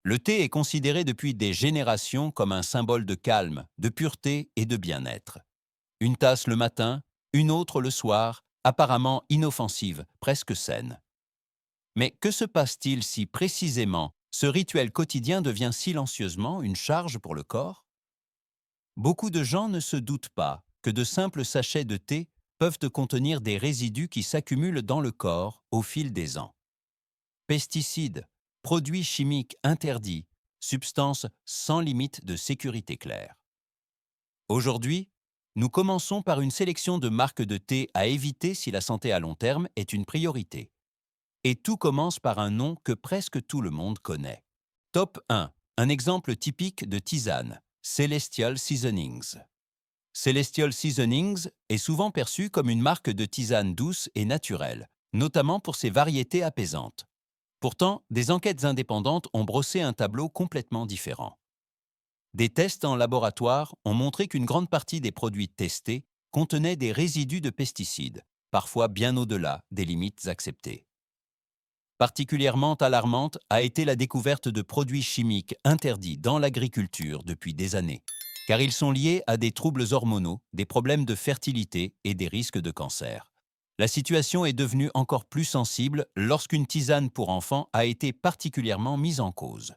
Le thé est considéré depuis des générations comme un symbole de calme, de pureté et de bien-être. Une tasse le matin, une autre le soir, apparemment inoffensive, presque saine. Mais que se passe-t-il si précisément ce rituel quotidien devient silencieusement une charge pour le corps? Beaucoup de gens ne se doutent pas que de simples sachets de thé peuvent contenir des résidus qui s'accumulent dans le corps au fil des ans. Pesticides, produits chimiques interdits, substances sans limite de sécurité claire. Aujourd'hui, nous commençons par une sélection de marques de thé à éviter si la santé à long terme est une priorité. Et tout commence par un nom que presque tout le monde connaît. Top 1. Un exemple typique de tisane, Celestial Seasonings. Celestial Seasonings est souvent perçu comme une marque de tisane douce et naturelle, notamment pour ses variétés apaisantes. Pourtant, des enquêtes indépendantes ont brossé un tableau complètement différent. Des tests en laboratoire ont montré qu'une grande partie des produits testés contenaient des résidus de pesticides, parfois bien au-delà des limites acceptées. Particulièrement alarmante a été la découverte de produits chimiques interdits dans l'agriculture depuis des années, car ils sont liés à des troubles hormonaux, des problèmes de fertilité et des risques de cancer. La situation est devenue encore plus sensible lorsqu'une tisane pour enfants a été particulièrement mise en cause.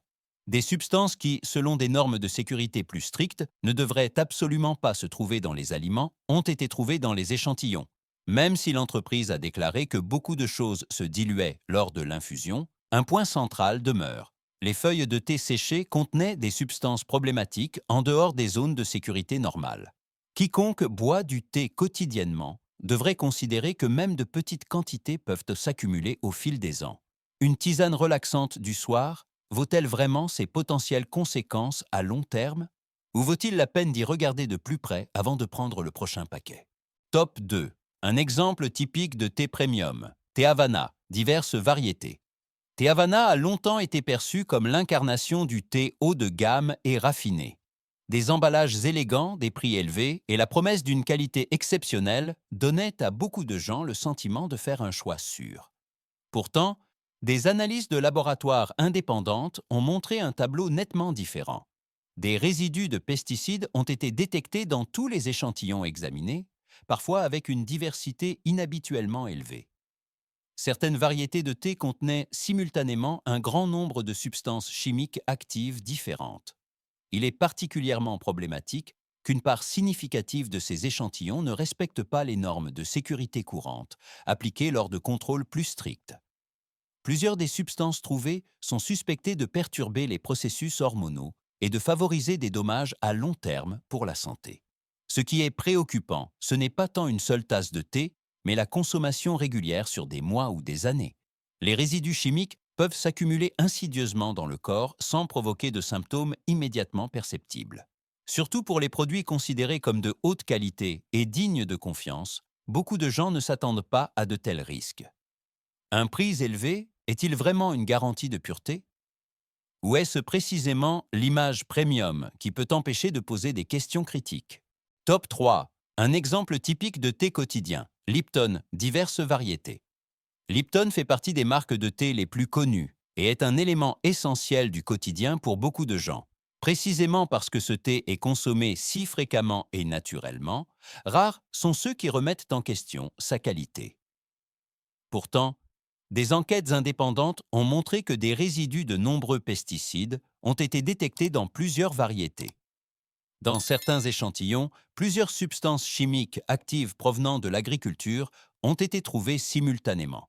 Des substances qui, selon des normes de sécurité plus strictes, ne devraient absolument pas se trouver dans les aliments, ont été trouvées dans les échantillons. Même si l'entreprise a déclaré que beaucoup de choses se diluaient lors de l'infusion, un point central demeure. Les feuilles de thé séchées contenaient des substances problématiques en dehors des zones de sécurité normales. Quiconque boit du thé quotidiennement devrait considérer que même de petites quantités peuvent s'accumuler au fil des ans. Une tisane relaxante du soir vaut-elle vraiment ses potentielles conséquences à long terme? Ou vaut-il la peine d'y regarder de plus près avant de prendre le prochain paquet? Top 2. Un exemple typique de thé premium, thé Havana, diverses variétés. Thé Havana a longtemps été perçu comme l'incarnation du thé haut de gamme et raffiné. Des emballages élégants, des prix élevés et la promesse d'une qualité exceptionnelle donnaient à beaucoup de gens le sentiment de faire un choix sûr. Pourtant, des analyses de laboratoires indépendantes ont montré un tableau nettement différent. Des résidus de pesticides ont été détectés dans tous les échantillons examinés, parfois avec une diversité inhabituellement élevée. Certaines variétés de thé contenaient simultanément un grand nombre de substances chimiques actives différentes. Il est particulièrement problématique qu'une part significative de ces échantillons ne respecte pas les normes de sécurité courantes, appliquées lors de contrôles plus stricts. Plusieurs des substances trouvées sont suspectées de perturber les processus hormonaux et de favoriser des dommages à long terme pour la santé. Ce qui est préoccupant, ce n'est pas tant une seule tasse de thé, mais la consommation régulière sur des mois ou des années. Les résidus chimiques peuvent s'accumuler insidieusement dans le corps sans provoquer de symptômes immédiatement perceptibles. Surtout pour les produits considérés comme de haute qualité et dignes de confiance, beaucoup de gens ne s'attendent pas à de tels risques. Un prix élevé est-il vraiment une garantie de pureté? Ou est-ce précisément l'image premium qui peut empêcher de poser des questions critiques? Top 3. Un exemple typique de thé quotidien. Lipton, diverses variétés. Lipton fait partie des marques de thé les plus connues et est un élément essentiel du quotidien pour beaucoup de gens. Précisément parce que ce thé est consommé si fréquemment et naturellement, rares sont ceux qui remettent en question sa qualité. Pourtant, des enquêtes indépendantes ont montré que des résidus de nombreux pesticides ont été détectés dans plusieurs variétés. Dans certains échantillons, plusieurs substances chimiques actives provenant de l'agriculture ont été trouvées simultanément.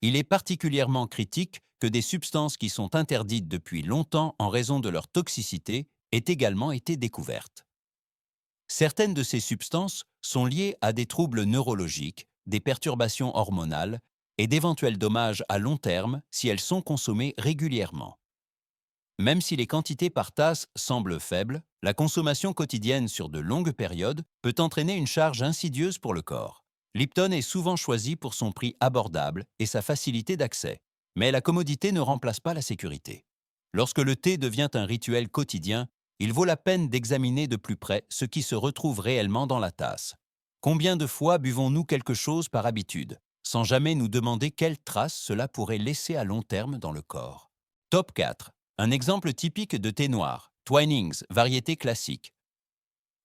Il est particulièrement critique que des substances qui sont interdites depuis longtemps en raison de leur toxicité aient également été découvertes. Certaines de ces substances sont liées à des troubles neurologiques, des perturbations hormonales et d'éventuels dommages à long terme si elles sont consommées régulièrement. Même si les quantités par tasse semblent faibles, la consommation quotidienne sur de longues périodes peut entraîner une charge insidieuse pour le corps. Lipton est souvent choisi pour son prix abordable et sa facilité d'accès. Mais la commodité ne remplace pas la sécurité. Lorsque le thé devient un rituel quotidien, il vaut la peine d'examiner de plus près ce qui se retrouve réellement dans la tasse. Combien de fois buvons-nous quelque chose par habitude, sans jamais nous demander quelle trace cela pourrait laisser à long terme dans le corps? Top 4. Un exemple typique de thé noir, Twinings, variété classique.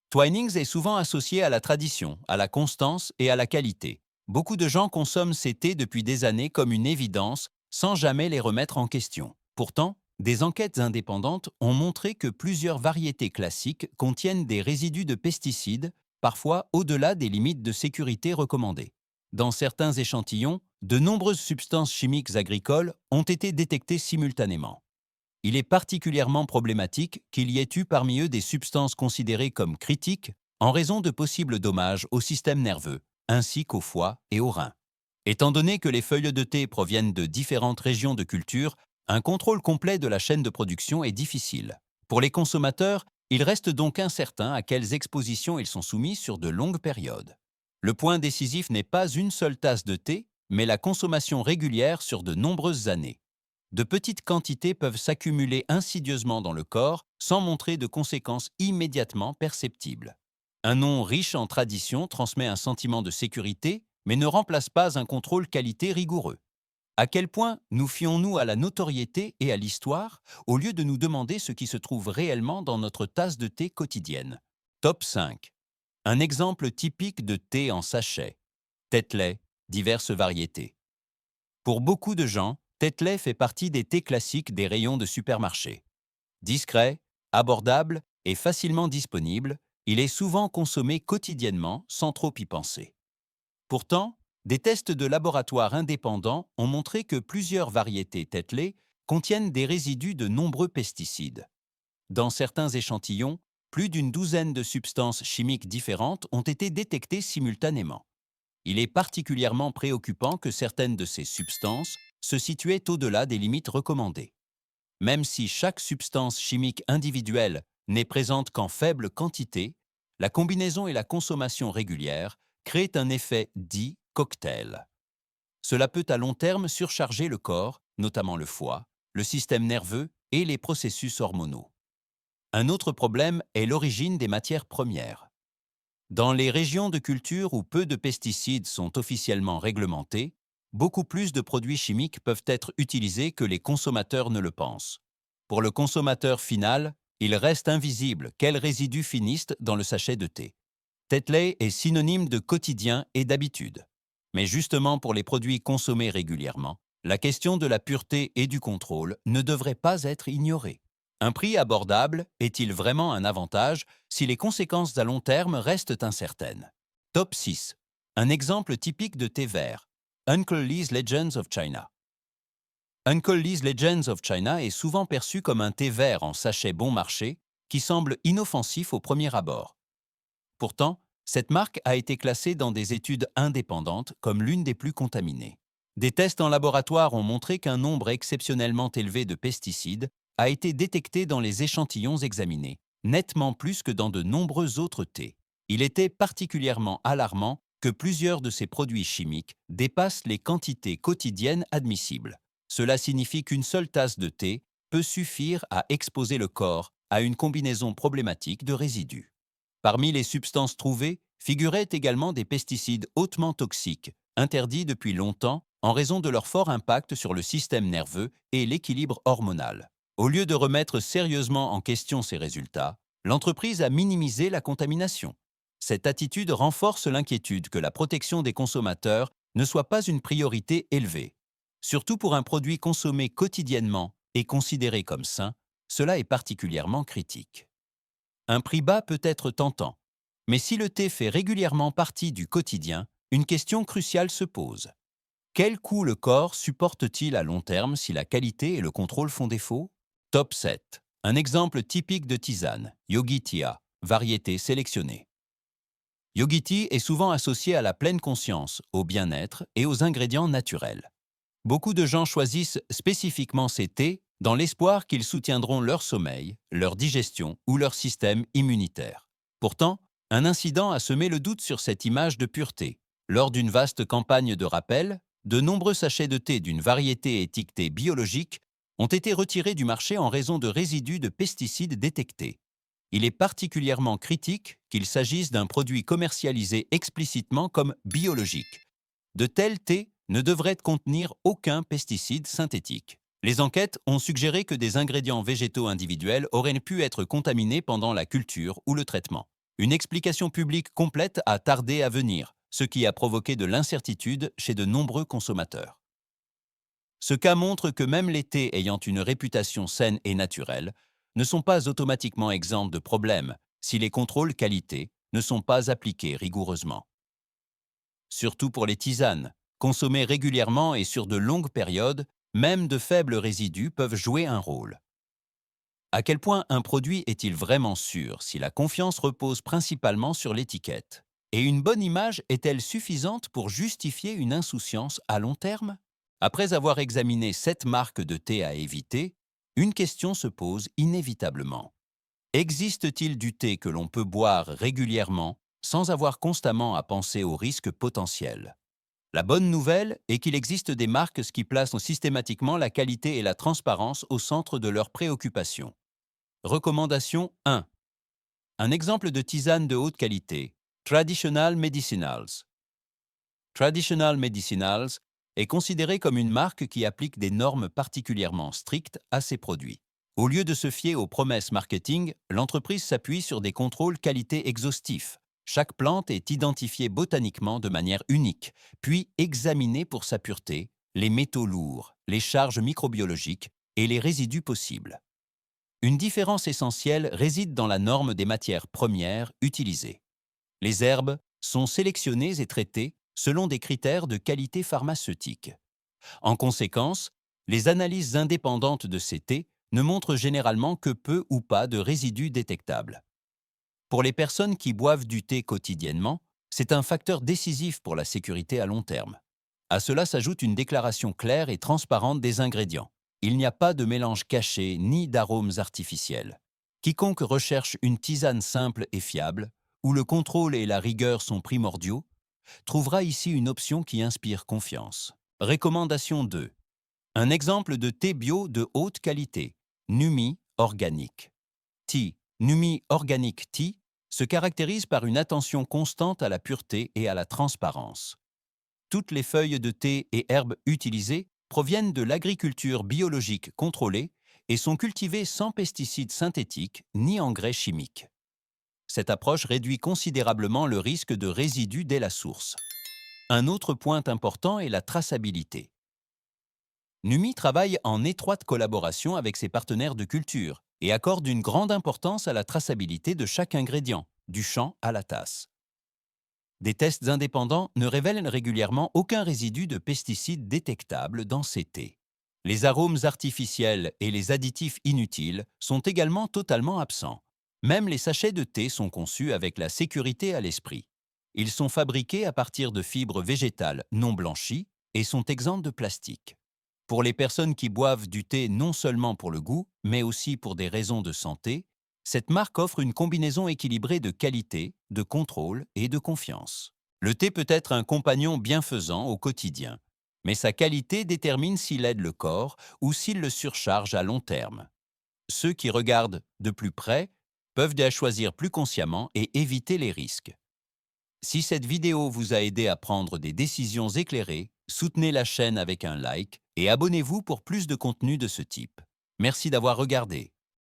Twinings est souvent associé à la tradition, à la constance et à la qualité. Beaucoup de gens consomment ces thés depuis des années comme une évidence, sans jamais les remettre en question. Pourtant, des enquêtes indépendantes ont montré que plusieurs variétés classiques contiennent des résidus de pesticides, parfois au-delà des limites de sécurité recommandées. Dans certains échantillons, de nombreuses substances chimiques agricoles ont été détectées simultanément. Il est particulièrement problématique qu'il y ait eu parmi eux des substances considérées comme critiques en raison de possibles dommages au système nerveux, ainsi qu'au foie et aux reins. Étant donné que les feuilles de thé proviennent de différentes régions de culture, un contrôle complet de la chaîne de production est difficile. Pour les consommateurs, il reste donc incertain à quelles expositions ils sont soumis sur de longues périodes. Le point décisif n'est pas une seule tasse de thé, mais la consommation régulière sur de nombreuses années. De petites quantités peuvent s'accumuler insidieusement dans le corps sans montrer de conséquences immédiatement perceptibles. Un nom riche en tradition transmet un sentiment de sécurité, mais ne remplace pas un contrôle qualité rigoureux. À quel point nous fions-nous à la notoriété et à l'histoire au lieu de nous demander ce qui se trouve réellement dans notre tasse de thé quotidienne? Top 5. Un exemple typique de thé en sachet. Tetley, diverses variétés. Pour beaucoup de gens, Tetley fait partie des thés classiques des rayons de supermarché. Discret, abordable et facilement disponible, il est souvent consommé quotidiennement sans trop y penser. Pourtant, des tests de laboratoire indépendants ont montré que plusieurs variétés Tetley contiennent des résidus de nombreux pesticides. Dans certains échantillons, plus d'une douzaine de substances chimiques différentes ont été détectées simultanément. Il est particulièrement préoccupant que certaines de ces substances se situaient au-delà des limites recommandées. Même si chaque substance chimique individuelle n'est présente qu'en faible quantité, la combinaison et la consommation régulière créent un effet dit cocktail. Cela peut à long terme surcharger le corps, notamment le foie, le système nerveux et les processus hormonaux. Un autre problème est l'origine des matières premières. Dans les régions de culture où peu de pesticides sont officiellement réglementés, beaucoup plus de produits chimiques peuvent être utilisés que les consommateurs ne le pensent. Pour le consommateur final, il reste invisible quels résidus finissent dans le sachet de thé. Tetley est synonyme de quotidien et d'habitude. Mais justement pour les produits consommés régulièrement, la question de la pureté et du contrôle ne devrait pas être ignorée. Un prix abordable est-il vraiment un avantage si les conséquences à long terme restent incertaines? Top 6. Un exemple typique de thé vert. Uncle Lee's Legends of China. Uncle Lee's Legends of China est souvent perçu comme un thé vert en sachet bon marché qui semble inoffensif au premier abord. Pourtant, cette marque a été classée dans des études indépendantes comme l'une des plus contaminées. Des tests en laboratoire ont montré qu'un nombre exceptionnellement élevé de pesticides a été détecté dans les échantillons examinés, nettement plus que dans de nombreux autres thés. Il était particulièrement alarmant que plusieurs de ces produits chimiques dépassent les quantités quotidiennes admissibles. Cela signifie qu'une seule tasse de thé peut suffire à exposer le corps à une combinaison problématique de résidus. Parmi les substances trouvées figuraient également des pesticides hautement toxiques, interdits depuis longtemps en raison de leur fort impact sur le système nerveux et l'équilibre hormonal. Au lieu de remettre sérieusement en question ces résultats, l'entreprise a minimisé la contamination. Cette attitude renforce l'inquiétude que la protection des consommateurs ne soit pas une priorité élevée. Surtout pour un produit consommé quotidiennement et considéré comme sain, cela est particulièrement critique. Un prix bas peut être tentant, mais si le thé fait régulièrement partie du quotidien, une question cruciale se pose. Quel coût le corps supporte-t-il à long terme si la qualité et le contrôle font défaut? Top 7. Un exemple typique de tisane, Yogi Tea, variété sélectionnée. Yogi Tea est souvent associé à la pleine conscience, au bien-être et aux ingrédients naturels. Beaucoup de gens choisissent spécifiquement ces thés dans l'espoir qu'ils soutiendront leur sommeil, leur digestion ou leur système immunitaire. Pourtant, un incident a semé le doute sur cette image de pureté. Lors d'une vaste campagne de rappel, de nombreux sachets de thé d'une variété étiquetée biologique ont été retirés du marché en raison de résidus de pesticides détectés. Il est particulièrement critique qu'il s'agisse d'un produit commercialisé explicitement comme biologique. De tels thés ne devraient contenir aucun pesticide synthétique. Les enquêtes ont suggéré que des ingrédients végétaux individuels auraient pu être contaminés pendant la culture ou le traitement. Une explication publique complète a tardé à venir, ce qui a provoqué de l'incertitude chez de nombreux consommateurs. Ce cas montre que même les thés ayant une réputation saine et naturelle ne sont pas automatiquement exempts de problèmes si les contrôles qualité ne sont pas appliqués rigoureusement. Surtout pour les tisanes, consommées régulièrement et sur de longues périodes, même de faibles résidus peuvent jouer un rôle. À quel point un produit est-il vraiment sûr si la confiance repose principalement sur l'étiquette? Et une bonne image est-elle suffisante pour justifier une insouciance à long terme? Après avoir examiné 7 marques de thé à éviter, une question se pose inévitablement. Existe-t-il du thé que l'on peut boire régulièrement sans avoir constamment à penser aux risques potentiels? La bonne nouvelle est qu'il existe des marques qui placent systématiquement la qualité et la transparence au centre de leurs préoccupations. Recommandation 1. Un exemple de tisane de haute qualité. Traditional Medicinals. Traditional Medicinals est considéré comme une marque qui applique des normes particulièrement strictes à ses produits. Au lieu de se fier aux promesses marketing, l'entreprise s'appuie sur des contrôles qualité exhaustifs. Chaque plante est identifiée botaniquement de manière unique, puis examinée pour sa pureté, les métaux lourds, les charges microbiologiques et les résidus possibles. Une différence essentielle réside dans la norme des matières premières utilisées. Les herbes sont sélectionnées et traitées selon des critères de qualité pharmaceutique. En conséquence, les analyses indépendantes de ces thés ne montrent généralement que peu ou pas de résidus détectables. Pour les personnes qui boivent du thé quotidiennement, c'est un facteur décisif pour la sécurité à long terme. À cela s'ajoute une déclaration claire et transparente des ingrédients. Il n'y a pas de mélange caché ni d'arômes artificiels. Quiconque recherche une tisane simple et fiable, où le contrôle et la rigueur sont primordiaux, trouvera ici une option qui inspire confiance. Recommandation 2. Un exemple de thé bio de haute qualité, Numi Organic. Numi Organic Tea se caractérise par une attention constante à la pureté et à la transparence. Toutes les feuilles de thé et herbes utilisées proviennent de l'agriculture biologique contrôlée et sont cultivées sans pesticides synthétiques ni engrais chimiques. Cette approche réduit considérablement le risque de résidus dès la source. Un autre point important est la traçabilité. Numi travaille en étroite collaboration avec ses partenaires de culture et accorde une grande importance à la traçabilité de chaque ingrédient, du champ à la tasse. Des tests indépendants ne révèlent régulièrement aucun résidu de pesticides détectable dans ces thés. Les arômes artificiels et les additifs inutiles sont également totalement absents. Même les sachets de thé sont conçus avec la sécurité à l'esprit. Ils sont fabriqués à partir de fibres végétales non blanchies et sont exempts de plastique. Pour les personnes qui boivent du thé non seulement pour le goût, mais aussi pour des raisons de santé, cette marque offre une combinaison équilibrée de qualité, de contrôle et de confiance. Le thé peut être un compagnon bienfaisant au quotidien, mais sa qualité détermine s'il aide le corps ou s'il le surcharge à long terme. Ceux qui regardent de plus près peuvent la choisir plus consciemment et éviter les risques. Si cette vidéo vous a aidé à prendre des décisions éclairées, soutenez la chaîne avec un like et abonnez-vous pour plus de contenu de ce type. Merci d'avoir regardé.